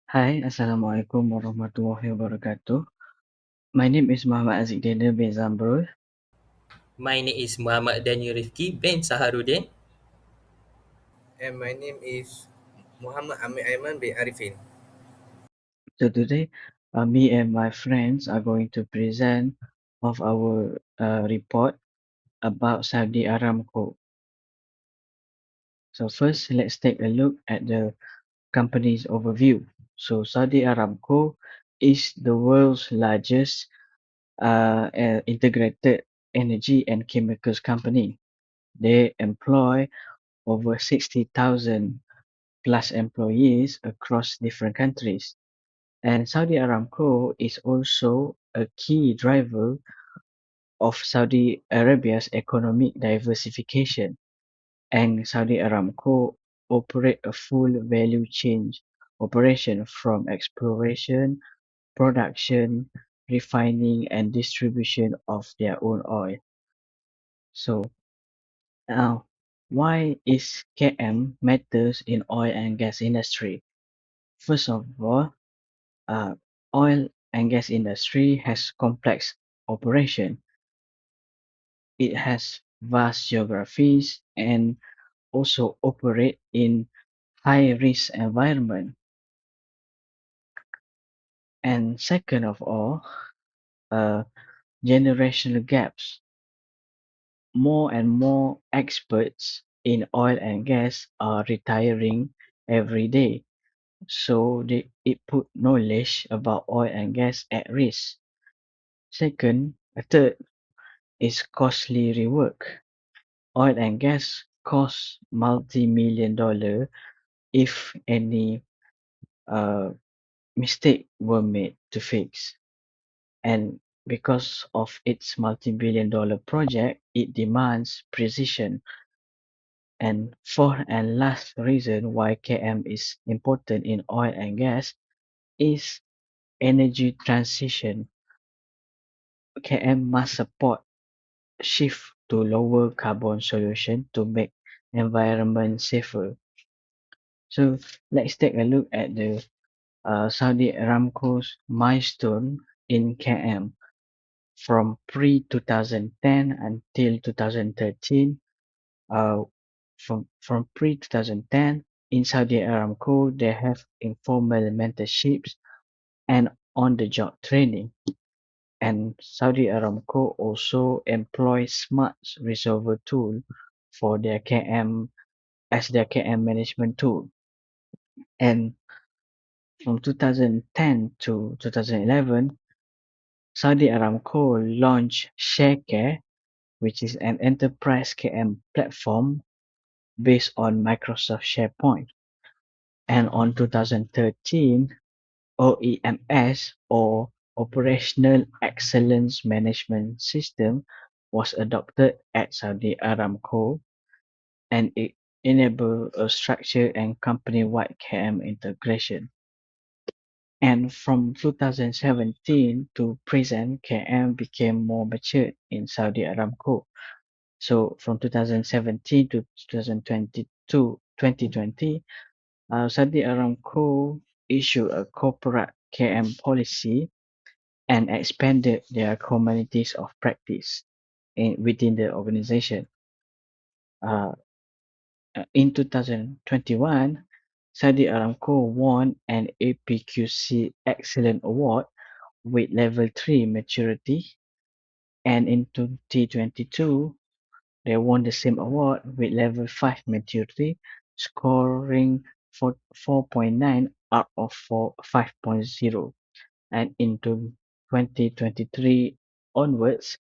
Hai, Assalamualaikum warahmatullahi wabarakatuh. My name is Muhammad Aziz Daniel bin Zamrul. My name is Muhammad Daniel Rifki bin Saharuddin. And my name is Muhammad Amir Aiman bin Arifin. So today, me and my friends are going to present of our report about Saudi Aramco. So first, let's take a look at the company's overview. So Saudi Aramco is the world's largest integrated energy and chemicals company. They employ over 60,000 plus employees across different countries. And Saudi Aramco is also a key driver of Saudi Arabia's economic diversification. And Saudi Aramco operate a full value chain operation from exploration, production, refining, and distribution of their own oil. So now, why is KM matters in oil and gas industry? First of all, uh, oil and gas industry has complex operation. It has vast geographies and also operate in high risk environment. And second of all, uh, generational gaps. More and more experts in oil and gas are retiring every day. So it put knowledge about oil and gas at risk. Third is costly rework. Oil and gas cost multi-million dollar if any uh, mistake were made to fix. And because of its multi-billion dollar project, it demands precision. And fourth and last reason why KM is important in oil and gas is energy transition. KM must support shift to lower carbon solution to make environment safer. So let's take a look at the Saudi Aramco's milestone in KM from pre-2010 until 2013. Uh, from pre-2010 in Saudi Aramco, they have informal mentorships and on-the-job training. And Saudi Aramco also employs smart resolver tool for their KM as their KM management tool. And from 2010 to 2011, Saudi Aramco launched ShareCare, which is an enterprise KM platform based on Microsoft SharePoint. And on 2013, OEMS or Operational Excellence Management System was adopted at Saudi Aramco, and it enabled a structured and company-wide KM integration. And from 2017 to present, KM became more mature in Saudi Aramco. So from 2017 to 2020, Saudi Aramco issued a corporate KM policy and expanded their communities of practice within the organization. Uh, in 2021, Saudi Aramco won an APQC Excellent Award with Level 3 maturity, and in 2022, they won the same award with Level 5 maturity, scoring 4.9 out of 5.0. And into 2023 onwards,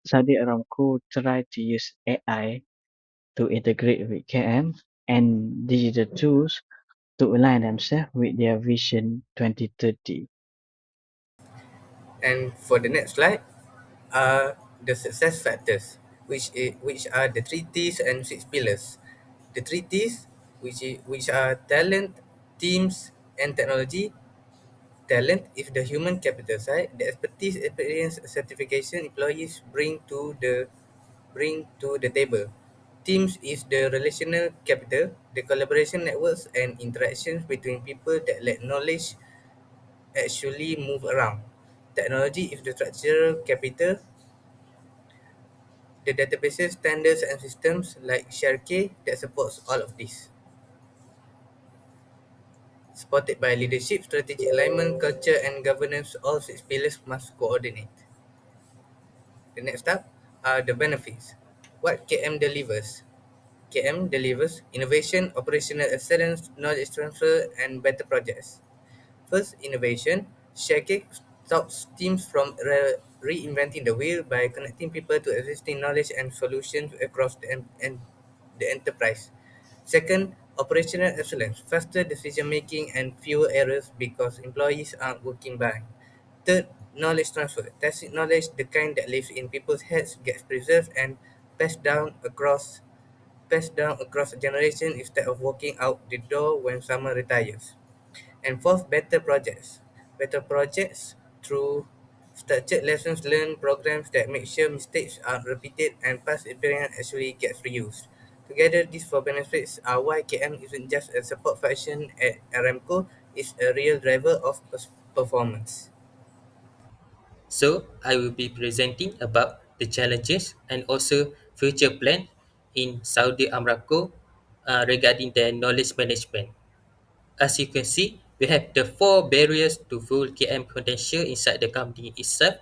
Saudi Aramco tried to use AI to integrate with KM and digital tools to align themselves with their Vision 2030. And for the next slide are the success factors, which are the three T's and six pillars. The three T's, which are talent, teams, and technology. Talent is the human capital side, the expertise, experience, certification employees bring to the table. Teams is the relational capital, the collaboration networks and interactions between people that let knowledge actually move around. Technology is the structural capital, the databases, standards, and systems like ShareKey that supports all of this. Supported by leadership, strategic alignment, culture, and governance, all six pillars must coordinate. The next up are the benefits. What KM delivers? KM delivers innovation, operational excellence, knowledge transfer, and better projects. First, innovation. ShareCake stops teams from reinventing the wheel by connecting people to existing knowledge and solutions across the enterprise. Second, operational excellence. Faster decision making and fewer errors because employees aren't working by. Third, knowledge transfer. Tacit knowledge, the kind that lives in people's heads, gets preserved and passed down across a generation instead of walking out the door when someone retires. And fourth, better projects. Better projects through structured lessons learned programs that make sure mistakes are repeated and past experience actually gets reused. Together, these four benefits are why KM isn't just a support function at Aramco, it's a real driver of performance. So I will be presenting about the challenges and also future plan in Saudi Aramco regarding the knowledge management. As you can see, we have the four barriers to full KM potential inside the company itself.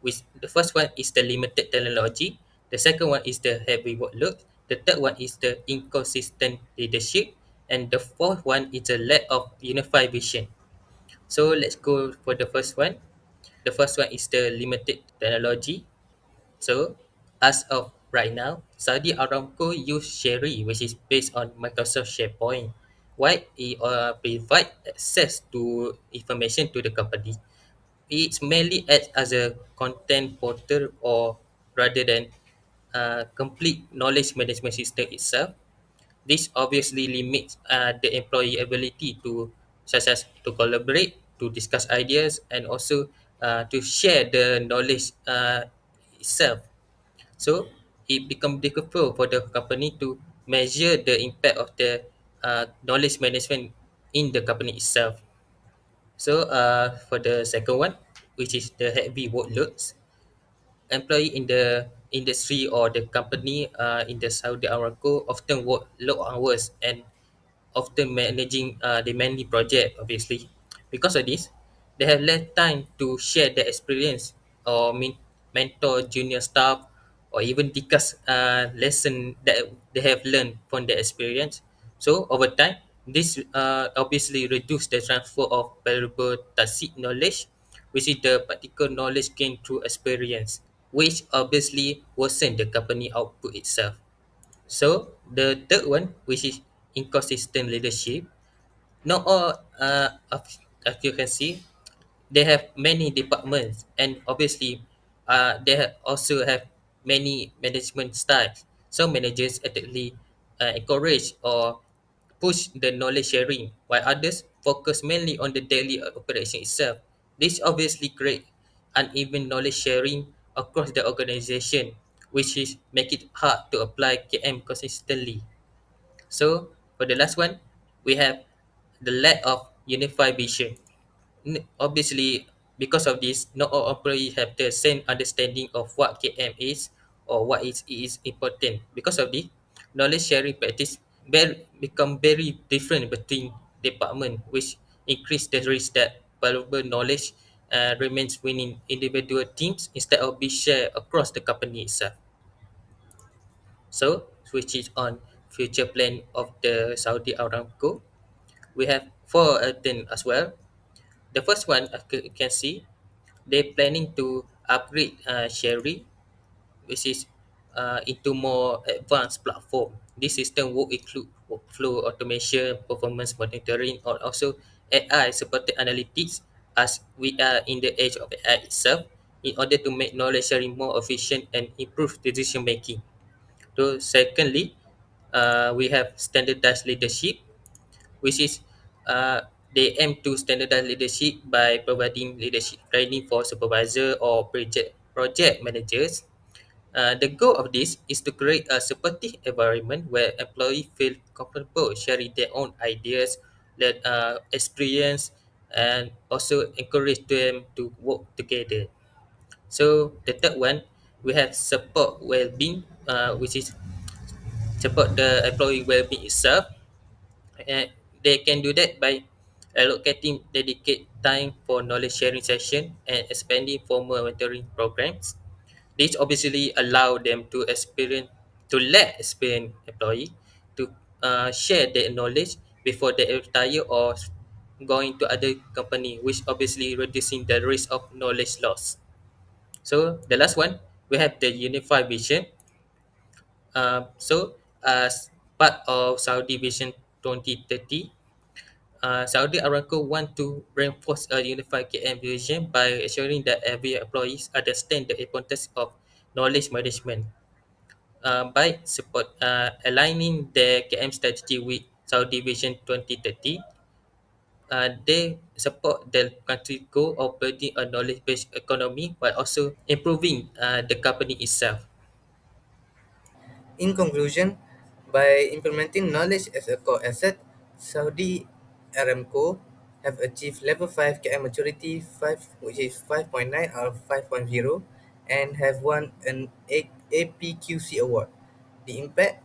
Which the first one is the limited technology, the second one is the heavy workload, the third one is the inconsistent leadership, and the fourth one is a lack of unified vision. So let's go for the first one. The first one is the limited technology. So as of right now, Saudi Aramco use Sherry, which is based on Microsoft SharePoint. Why it provide access to information to the company. It mainly acts as a content portal or rather than complete knowledge management system itself. This obviously limits the employee ability to, such as to collaborate, to discuss ideas, and also to share the knowledge itself. So it become difficult for the company to measure the impact of the knowledge management in the company itself. So for the second one, which is the heavy workloads, employee in the industry or the company in the Saudi Aramco often work long hours and often managing demanding project obviously. Because of this, they have less time to share their experience or mentor junior staff or even discuss lesson that they have learned from their experience. So over time, this obviously reduce the transfer of valuable tacit knowledge, which is the practical knowledge gained through experience, which obviously worsen the company output itself. So the third one, which is inconsistent leadership, not all as you can see, they have many departments and obviously they also have many management styles. Some managers actively encourage or push the knowledge sharing, while others focus mainly on the daily operation itself. This obviously create uneven knowledge sharing across the organization, which is make it hard to apply KM consistently. So for the last one, we have the lack of unified vision. Obviously, because of this, not all employees have the same understanding of what KM is or what is important. Because of this, knowledge sharing practice become very different between department, which increase the risk that valuable knowledge remains within individual teams instead of be shared across the company itself. So, which is on future plan of the Saudi Aramco. We have four things as well. The first one, you can see, they're planning to upgrade Sherry, which is into more advanced platform. This system will include workflow automation, performance monitoring, or also AI supported analytics as we are in the age of AI itself in order to make knowledge sharing more efficient and improve decision making. So secondly, we have standardized leadership, which is they aim to standardize leadership by providing leadership training for supervisor or project managers. The goal of this is to create a supportive environment where employees feel comfortable sharing their own ideas, that experience, and also encourage them to work together. So the third one, we have support well-being, which is support the employee well-being itself. And they can do that by allocating dedicated time for knowledge sharing session and expanding formal mentoring programs. This obviously allow them to experience to let experienced employee to share their knowledge before they retire or going to other company, which obviously reducing the risk of knowledge loss. So the last one, we have the unified vision. So as part of Saudi Vision 2030, Saudi Aramco want to reinforce a unified KM vision by ensuring that every employees understand the importance of knowledge management. By support aligning the KM strategy with Saudi Vision 2030, they support the country goal of building a knowledge-based economy while also improving the company itself. In conclusion, by implementing knowledge as a core asset, Saudi Aramco have achieved level 5 KM maturity 5, which is 5.9 out of 5.0, and have won an APQC award. The impact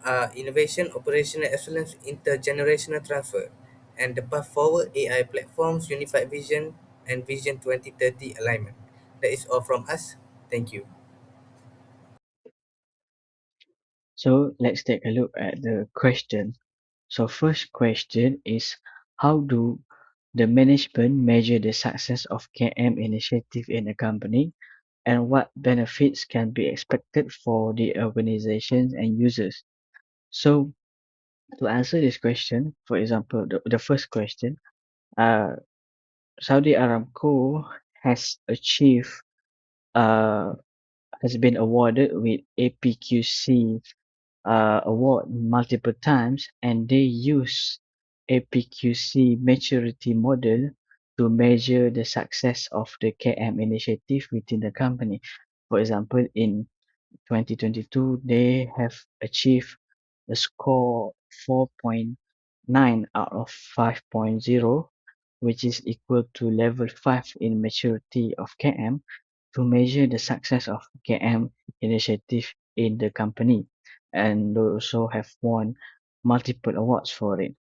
are innovation, operational excellence, intergenerational transfer, and the path forward AI platforms, unified vision, and Vision 2030 alignment. That is all from us. Thank you. So let's take a look at the question. So first question is, how do the management measure the success of KM initiative in a company, and what benefits can be expected for the organizations and users? So to answer this question, for example, the first question, uh, Saudi Aramco has achieved uh, has been awarded with APQC award multiple times, and they use APQC maturity model to measure the success of the KM initiative within the company. For example, in 2022, they have achieved a score 4.9 out of 5.0, which is equal to level 5 in maturity of KM, to measure the success of KM initiative in the company. And they also have won multiple awards for it.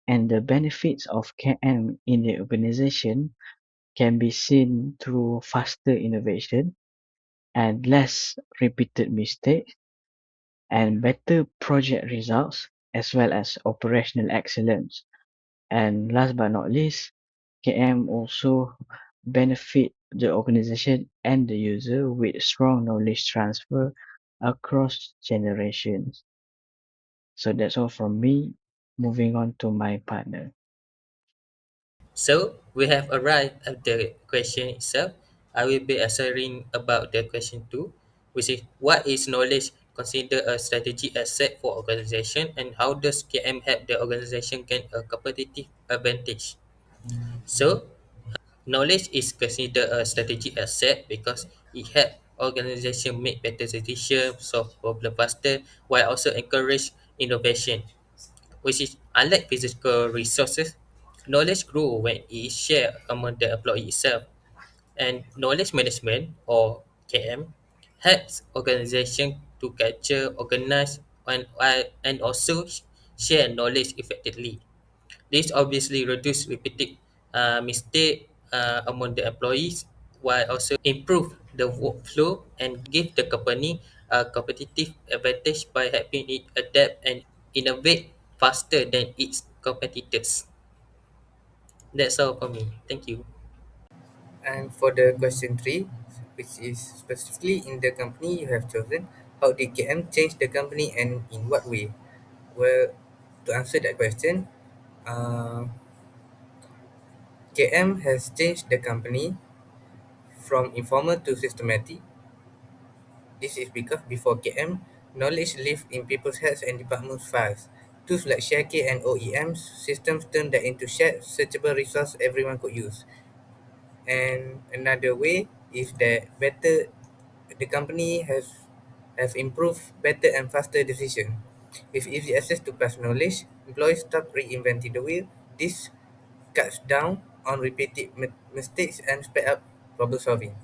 And the benefits of KM in the organization can be seen through faster innovation and less repeated mistakes and better project results, as well as operational excellence. And last but not least, KM also benefit the organization and the user with strong knowledge transfer across generations. So that's all from me. Moving on to my partner. So we have arrived at the question itself. I will be answering about the question two, which is what is knowledge considered a strategic asset for organization and how does KM help the organization gain a competitive advantage? So knowledge is considered a strategic asset because it helps organization make better decisions, solve problem faster, while also encourage innovation, which is unlike physical resources, knowledge grow when it is shared among the employee itself. And knowledge management or KM helps organization to capture, organize, and also share knowledge effectively. This obviously reduce repeated mistake among the employees while also improve the workflow and give the company a competitive advantage by helping it adapt and innovate faster than its competitors. That's all for me. Thank you. And for the question three, which is specifically in the company you have chosen, how did KM change the company and in what way? Well, to answer that question, KM has changed the company from informal to systematic. This is because before KM, knowledge lived in people's heads and departments' files. Tools like ShareKey and OEMs systems turned that into shared, searchable resource everyone could use. And another way is that better the company have improved better and faster decision. With easy access to past knowledge, employees stop reinventing the wheel. This cuts down on repeated mistakes and speed up problem solving.